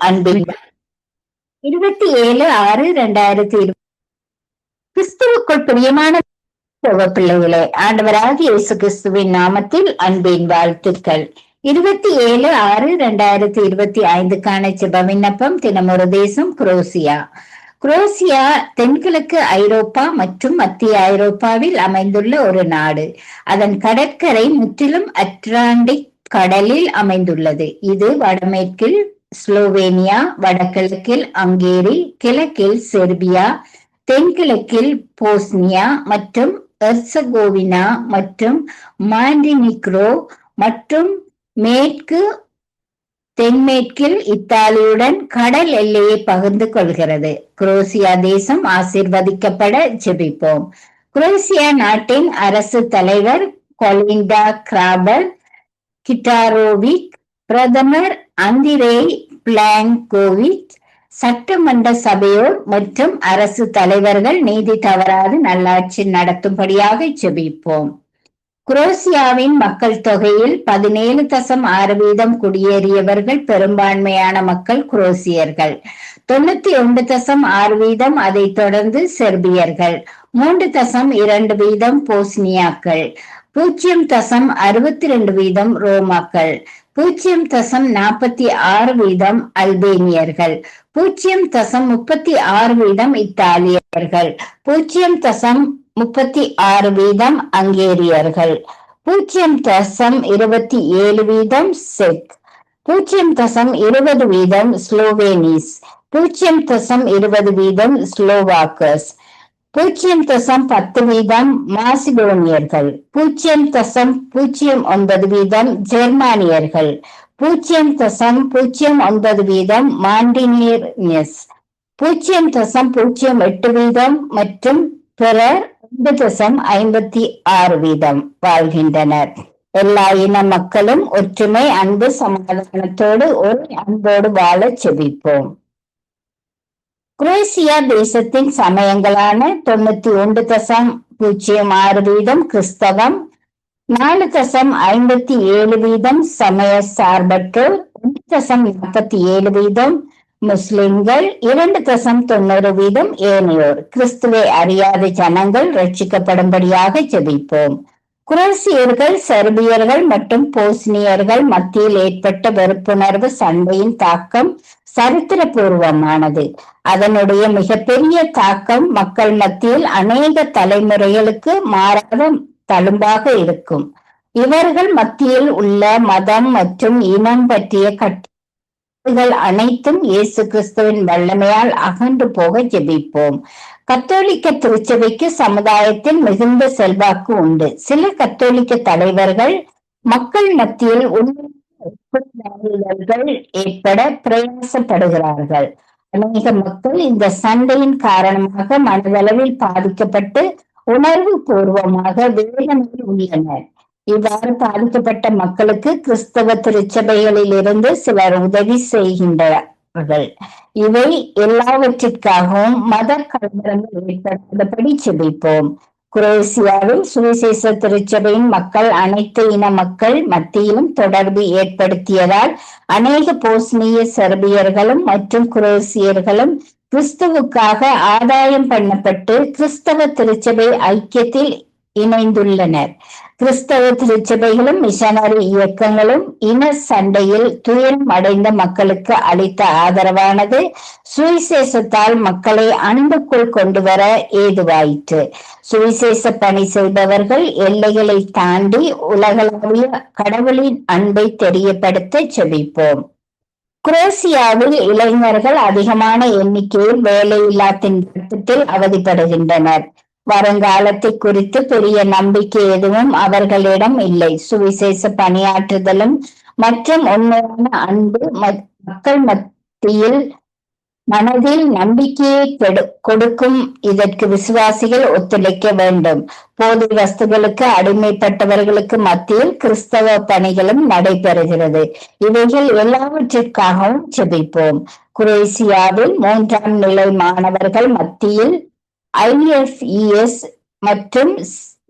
அன்பின் 27/6/2020 கிறிஸ்துவுக்குள் பிரியமான பிள்ளைகளே, ஆண்டவராகிய இயேசு கிறிஸ்துவின் நாமத்தில் அன்பின் வாழ்த்துக்கள். 27/6/2025 ஜெப விண்ணப்பம். தினமொரு தேசம் குரோசியா. குரோசியா தென்கிழக்கு ஐரோப்பா மற்றும் மத்திய ஐரோப்பாவில் அமைந்துள்ள ஒரு நாடு. அதன் கடற்கரை முற்றிலும் அட்லாண்டிக் கடலில் அமைந்துள்ளது. இது வடமேற்கில் ஸ்லோவேனியா, வடகிழக்கில் ஹங்கேரி, கிழக்கில் செர்பியா, தென்கிழக்கில் போஸ்னியா மற்றும் எர்சகோவினா மற்றும் மாண்டினிக்ரோ மற்றும் தென்மேற்கில் இத்தாலியுடன் கடல் எல்லையை பகிர்ந்து கொள்கிறது. குரோசியா தேசம் ஆசீர்வதிக்கப்பட ஜெபிப்போம். குரோசியா நாட்டின் அரசு தலைவர் கொலிண்டா கிராபர் கிட்டாரோவிக், பிரதமர் அந்திரேய் பிளாங்கோவிச், சட்டமன்ற சபையோர் மற்றும் அரசு தலைவர்கள் நீதி தவறாது நல்லாட்சி நடத்தும்படியாக ஜெபிப்போம். குரோசியாவின் மக்கள் தொகையில் 17.6% குடியேறியவர்கள். பெரும்பான்மையான மக்கள் குரோசியர்கள். 91.6% அதை தொடர்ந்து செர்பியர்கள். 3.2% போஸ்னியாக்கள். 0.62% ரோமாக்கள். 0.46% அல்பேனியர்கள். 0.36% இத்தாலியர்கள். 0.36% ஹங்கேரியர்கள். 0.27% செக். 0.20% ஸ்லோவேனிஸ். 0.20% ஸ்லோவாக்கஸ். 0.10% மாசிடோனியர்கள். 0.09% ஜெர்மானியர்கள். 0.09% மாண்டினியர்ஸ். 0.08% மற்றும் பிறர் 2.56% வாழ்கின்றனர். எல்லா இன மக்களும் ஒற்றுமை, அன்பு, சமாதானத்தோடு ஒரு அன்போடு வாழ செபிப்போம். குரோசியா தேசத்தின் சமயங்களான 91.06% கிறிஸ்தவம், 4.57% சமய சார்பற்றோர், 1.47% முஸ்லிம்கள், 2.90% ஏனையோர். கிறிஸ்துவை அறியாத ஜனங்கள் ரட்சிக்கப்படும்படியாக ஜெபிப்போம். குரோசியர்கள், செர்பியர்கள் மற்றும் போஸ்னியர்கள் மத்தியில் ஏற்பட்ட வெறுப்புணர்வு சண்டையின் தாக்கம் சரித்திரபூர்வமானது. அதனுடைய மிகப்பெரிய தாக்கம் மக்கள் மத்தியில் அநேக தலைமுறைகளுக்கு மாறாத தழும்பாக இருக்கும். இவர்கள் மத்தியில் உள்ள மதம் மற்றும் இனம் பற்றிய கட்டுகள் அனைத்தும் இயேசு கிறிஸ்துவின் வல்லமையால் அகன்று போக ஜெபிப்போம். கத்தோலிக்க திருச்சபைக்கு சமுதாயத்தில் மிகுந்த செல்வாக்கு உண்டு. சில கத்தோலிக்க தலைவர்கள் மக்கள் மத்தியில் ஏற்பட பிரயாசப்படுகிறார்கள். அநேக மக்கள் இந்த சண்டையின் காரணமாக மனதளவில் பாதிக்கப்பட்டு உணர்வு பூர்வமாக வேதனையில் உள்ளனர். இவ்வாறு பாதிக்கப்பட்ட மக்களுக்கு கிறிஸ்தவ திருச்சபைகளில் இருந்து சிலர் உதவி செய்கின்றார்கள். இவை எல்லாவற்றிற்காகவும் மத கலவரங்கள் ஏற்படாதபடி செபிப்போம். குரோசியாவில் சுவிசேஷ திருச்சபையின் மக்கள் அனைத்து இன மக்கள் மத்தியிலும் தொடர்பு ஏற்படுத்தியதால் அநேக போஸ்னிய செர்பியர்களும் மற்றும் குரோசியர்களும் கிறிஸ்துவுக்காக ஆதாயம் பண்ணப்பட்டு கிறிஸ்தவ திருச்சபை ஐக்கியத்தில் இணைந்துள்ளனர். கிறிஸ்தவ திருச்சபைகளும் மிஷனரி இயக்கங்களும் இன சண்டையில் துயரம் அடைந்த மக்களுக்கு அளித்த ஆதரவானது சுவிசேஷத்தால் மக்களை அன்புக்குள் கொண்டு வர ஏதுவாயிற்று. சுவிசேஷ பணி செய்பவர்கள் எல்லைகளை தாண்டி உலகளாவிய கடவுளின் அன்பை தெரியப்படுத்த செபிப்போம். குரோசியாவில் இளைஞர்கள் அதிகமான எண்ணிக்கையில் வேலையில்லா திண்டாட்டத்தில் அவதிப்படுகின்றனர். வருங்காலத்தை குறித்து பெரிய நம்பிக்கை எதுவும் அவர்களிடம் இல்லை. சுவிசேஷ பணியாற்றுதலும் மற்றும் உண்மையான அன்பு மக்கள் மத்தியில் மனதில் நம்பிக்கையை கொடுக்கும். இதற்கு விசுவாசிகள் ஒத்துழைக்க வேண்டும். போதை வஸ்துகளுக்கு அடிமைப்பட்டவர்களுக்கு மத்தியில் கிறிஸ்தவ பணிகளும் நடைபெறுகிறது. இவைகள் எல்லாவற்றிற்காகவும் செபிப்போம். குரோசியாவில் 3ஆம் நிலை மாணவர்கள் மத்தியில் IFES மற்றும்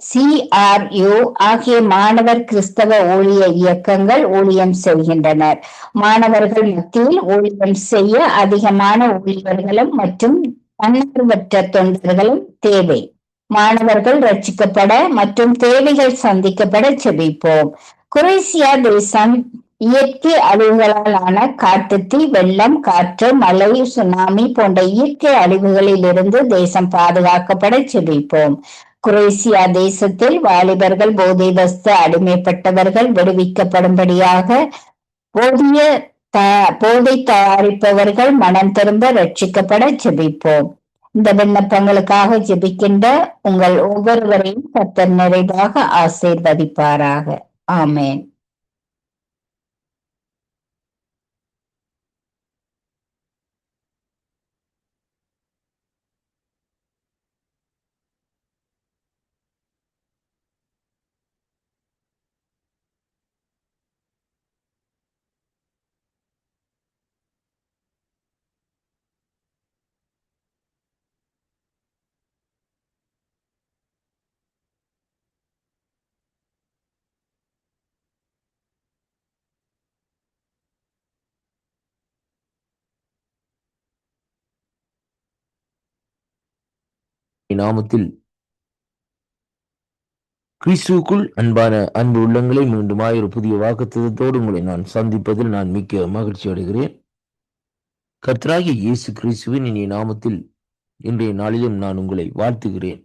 CRU ஆகிய மாணவர் கிறிஸ்தவ ஊழிய இயக்கங்கள் ஊழியம் செய்கின்றனர். மாணவர்கள் மத்தியில் ஊழியம் செய்ய அதிகமான ஊழியர்களும் மற்றும் தன்னார்வற்ற தொண்டர்களும் தேவை. மாணவர்கள் ரட்சிக்கப்பட மற்றும் தேவைகள் சந்திக்கப்பட செபிப்போம். குரேசியா தேசம் இயற்கை அழிவுகளால் ஆன காட்டுத்தீ, வெள்ளம், காற்று, மழை, சுனாமி போன்ற இயற்கை அழிவுகளில் இருந்து தேசம் பாதுகாக்கப்பட செபிப்போம். குரேசியா தேசத்தில் வாலிபர்கள் போதை வஸ்து அடிமைப்பட்டவர்கள் விடுவிக்கப்படும்படியாக போதிய போதை தயாரிப்பவர்கள் மனம் திரும்ப ரட்சிக்கப்பட ஜெபிப்போம். இந்த விண்ணப்பங்களுக்காக ஜெபிக்கின்ற உங்கள் ஒவ்வொருவரையும் கர்த்தர் நிறைவாக ஆசீர்வதிப்பாராக. ஆமேன். நாமத்தில் கிறிஸ்துவுக்குள் அன்பு உள்ளங்களை மீண்டுமாய் ஒரு புதிய வாக்குத்தத்தத்தோடு உங்களை நான் சந்திப்பதில் நான் மிக்க மகிழ்ச்சி அடைகிறேன். கர்த்தராகிய இயேசு கிறிஸ்துவின் இனிய நாமத்தில் இன்றைய நாளிலும் நான் உங்களை வாழ்த்துகிறேன்.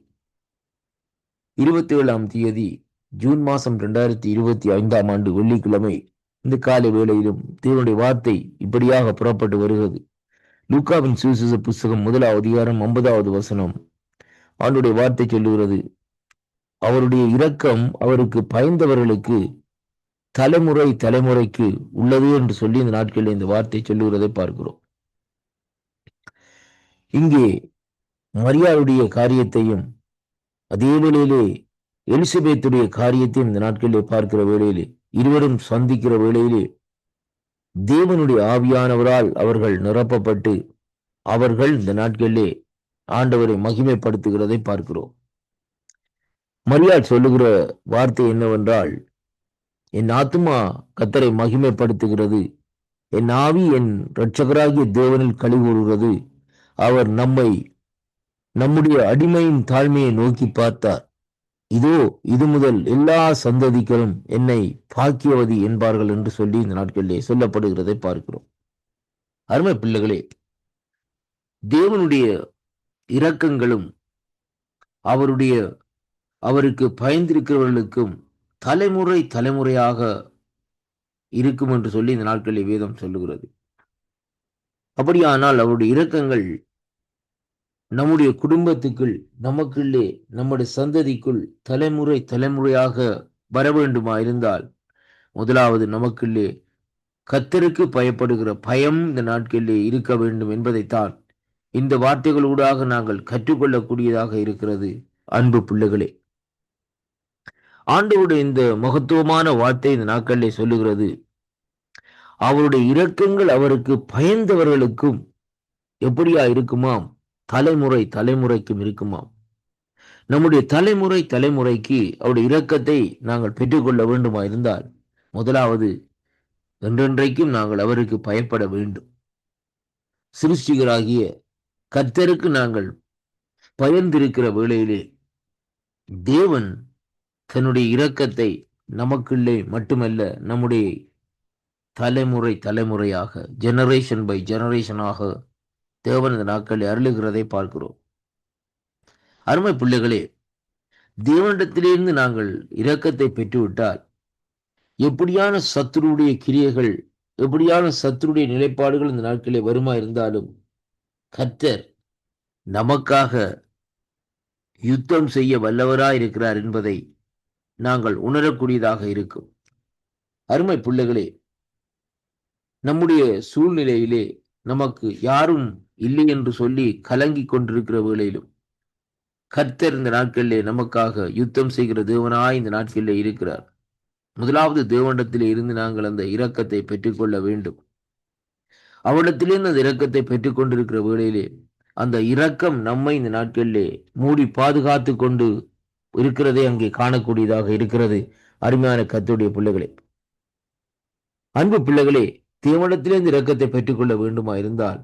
27ஆம் தேதி ஜூன் மாதம் 2025ஆம் ஆண்டு வெள்ளிக்கிழமை இந்த காலை வேளையிலும் தேவனுடைய வார்த்தை இப்படியாக புறப்பட்டு வருகிறது. லூக்காவின் சுவிசேஷ புஸ்தகம் 1ஆம் அதிகாரம் 50வது வசனம். ஆண்டுடைய வார்த்தை சொல்லுகிறது, அவருடைய இரக்கம் அவருக்கு பயந்தவர்களுக்கு தலைமுறை தலைமுறைக்கு உள்ளது என்று சொல்லி இந்த நாட்களில் இந்த வார்த்தை சொல்லுகிறதை பார்க்கிறோம். இங்கே மரியாளுடைய காரியத்தையும் அதே வேளையிலே எலிசபெத்துடைய காரியத்தையும் இந்த நாட்களிலே பார்க்கிற வேளையிலே இருவரும் சந்திக்கிற வேளையிலே தேவனுடைய ஆவியானவரால் அவர்கள் நிரப்பப்பட்டு அவர்கள் இந்த நாட்களிலே ஆண்டவரை மகிமைப்படுத்துகிறதை பார்க்கிறோம். மரியாள் சொல்லுகிற வார்த்தை என்னவென்றால், என் ஆத்துமா கர்த்தரை மகிமைப்படுத்துகிறது, என் ஆவி என் இரட்சகராகிய தேவனில் களிகூறுகிறது. அவர் நம்முடைய அடிமையின் தாழ்மையை நோக்கி பார்த்தார். இதோ இது முதல் எல்லா சந்ததிகளும் என்னை பாக்கியவதி என்பார்கள் என்று சொல்லி இந்த நாட்களிலே சொல்லப்படுகிறதை பார்க்கிறோம். அருமை பிள்ளைகளே, தேவனுடைய இரக்கங்களும் அவருக்கு பயந்திருக்கிறவர்களுக்கும் தலைமுறை தலைமுறையாக இருக்கும் என்று சொல்லி இந்த நாட்களில் வேதம் சொல்லுகிறது. அப்படியானால் அவருடைய இரக்கங்கள் நம்முடைய குடும்பத்துக்குள், நமக்குள்ளே, நம்முடைய சந்ததிக்குள் தலைமுறை தலைமுறையாக வர வேண்டுமா இருந்தால் முதலாவது நமக்குள்ளே கர்த்தருக்கு பயப்படுகிற பயம் இந்த நாட்களிலே இருக்க வேண்டும் என்பதைத்தான் இந்த வார்த்தைகளூடாக நாங்கள் கற்றுக்கொள்ளக்கூடியதாக இருக்கிறது. அன்பு பிள்ளைகளே, ஆண்டவருடைய இந்த மகத்துவமான வார்த்தை இந்த நாட்களிலே சொல்லுகிறது, அவருடைய இரக்கங்கள் அவருக்கு பயந்தவர்களுக்கும் எப்படியா இருக்குமாம், தலைமுறை தலைமுறைக்கும் இருக்குமாம். நம்முடைய தலைமுறை தலைமுறைக்கு அவருடைய இரக்கத்தை நாங்கள் பெற்றுக்கொள்ள வேண்டுமா இருந்தால் முதலாவது என்றென்றைக்கும் நாங்கள் அவருக்கு பயப்பட வேண்டும். சிருஷ்டிகராகிய கர்த்தருக்கு நாங்கள் பயந்திருக்கிற வேளையிலே தேவன் தன்னுடைய இரக்கத்தை நமக்குள்ளே மட்டுமல்ல, நம்முடைய தலைமுறை தலைமுறையாக, ஜெனரேஷன் பை ஜெனரேஷனாக தேவன் இந்த நாட்களில் அருளுகிறதை பார்க்கிறோம். அருமை பிள்ளைகளே, தேவனிடத்திலிருந்து நாங்கள் இரக்கத்தை பெற்றுவிட்டால் எப்படியான சத்துருடைய கிரியைகள், எப்படியான சத்துருடைய நிலைப்பாடுகள் இந்த நாட்களில் வருமா இருந்தாலும் கர்த்தர் நமக்காக யுத்தம் செய்ய வல்லவராய் இருக்கிறார் என்பதை நாங்கள் உணரக்கூடியதாக இருக்கும். அருமை பிள்ளைகளே, நம்முடைய சூழ்நிலையிலே நமக்கு யாரும் இல்லை என்று சொல்லி கலங்கி கொண்டிருக்கிற வேளையிலும் கர்த்தர் இந்த நாட்களிலே நமக்காக யுத்தம் செய்கிற தேவனாய் இந்த நாட்களிலே இருக்கிறார். முதலாவது தேவனிடத்திலே இருந்து நாங்கள் அந்த இரக்கத்தை பெற்றுக்கொள்ள வேண்டும். அவரிடத்திலிருந்து அந்த இரக்கத்தை பெற்றுக்கொண்டிருக்கிற வேளையிலே அந்த இரக்கம் நம்மை இந்த நாட்களிலே மூடி பாதுகாத்து கொண்டு இருக்கிறதை அங்கே காணக்கூடியதாக இருக்கிறது. அருமையான கர்த்தருடைய பிள்ளைகளே, அன்பு பிள்ளைகளே, தேவனிடத்திலே இந்த இரக்கத்தை பெற்றுக்கொள்ள வேண்டுமா இருந்தால்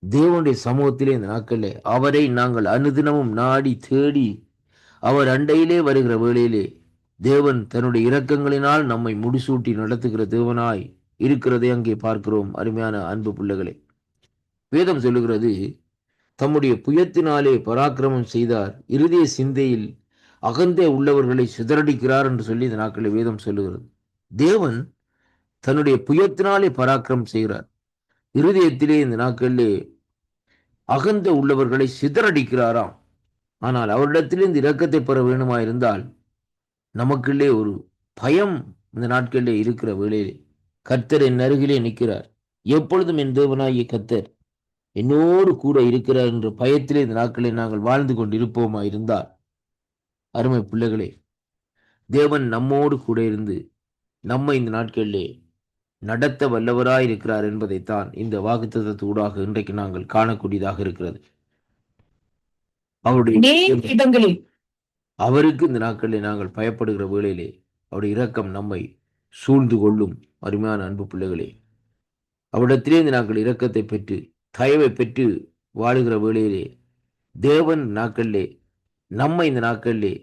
தேவனுடைய சமூகத்திலே இந்த நாட்களிலே அவரை நாங்கள் அனுதினமும் நாடி தேடி அவர் அண்டையிலே வருகிற வேளையிலே தேவன் தன்னுடைய இரக்கங்களினால் நம்மை முடிசூட்டி நடத்துகிற தேவனாய் இருக்கிறதை அங்கே பார்க்கிறோம். அருமையான அன்பு பிள்ளைகளே, வேதம் சொல்லுகிறது, தம்முடைய புயத்தினாலே பராக்கிரமம் செய்தார், இருதய சிந்தையில் அகந்தே உள்ளவர்களை சிதறடிக்கிறார் என்று சொல்லி இந்த நாட்களில் வேதம் சொல்லுகிறது. தேவன் தன்னுடைய புயத்தினாலே பராக்கிரமம் செய்கிறார், இருதயத்திலே இந்த நாட்களிலே அகந்த உள்ளவர்களை சிதறடிக்கிறாராம். ஆனால் அவரிடத்திலே இந்த இரக்கத்தை பெற வேண்டுமாயிருந்தால் நமக்குள்ளே ஒரு பயம் இந்த நாட்களிலே இருக்கிற வேளையிலே கர்த்தர் என் அருகிலே நிற்கிறார், எப்பொழுதும் என் தேவனாகிய கர்த்தர் என்னோடு கூட இருக்கிறார் என்ற பயத்திலே இந்த நாட்களில் நாங்கள் வாழ்ந்து கொண்டிருப்போமா இருந்தால், அருமை பிள்ளைகளே, தேவன் நம்மோடு கூட இருந்து நம்மை இந்த நாட்களிலே நடத்த வல்லவராய் இருக்கிறார் என்பதைத்தான் இந்த வாக்குத்தத்தூடாக இன்றைக்கு நாங்கள் காணக்கூடியதாக இருக்கிறது. அவருடைய இடங்களில் அவருக்கு இந்த நாட்களில் நாங்கள் பயப்படுகிற வேளையிலே அவருடைய இரக்கம் நம்மை சூழ்ந்து கொள்ளும். அருமையான அன்பு பிள்ளைகளே, அவரிடத்திலே இந்த நாங்கள் இரக்கத்தை பெற்று தயவை பெற்று வாழுகிற வேளையிலே தேவன் நாட்களிலே நம்மை இந்த நாட்களிலே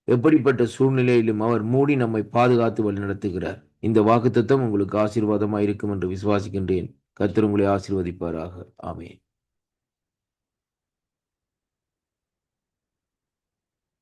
எப்படிப்பட்ட சூழ்நிலையிலும் அவர் மூடி நம்மை பாதுகாத்து வழி நடத்துகிறார். இந்த வாக்குத்தத்தம் உங்களுக்கு ஆசீர்வாதமாக இருக்கும் என்று விசுவாசிக்கின்றேன். கர்த்தர் உங்களை ஆசீர்வதிப்பாராக. ஆமென்.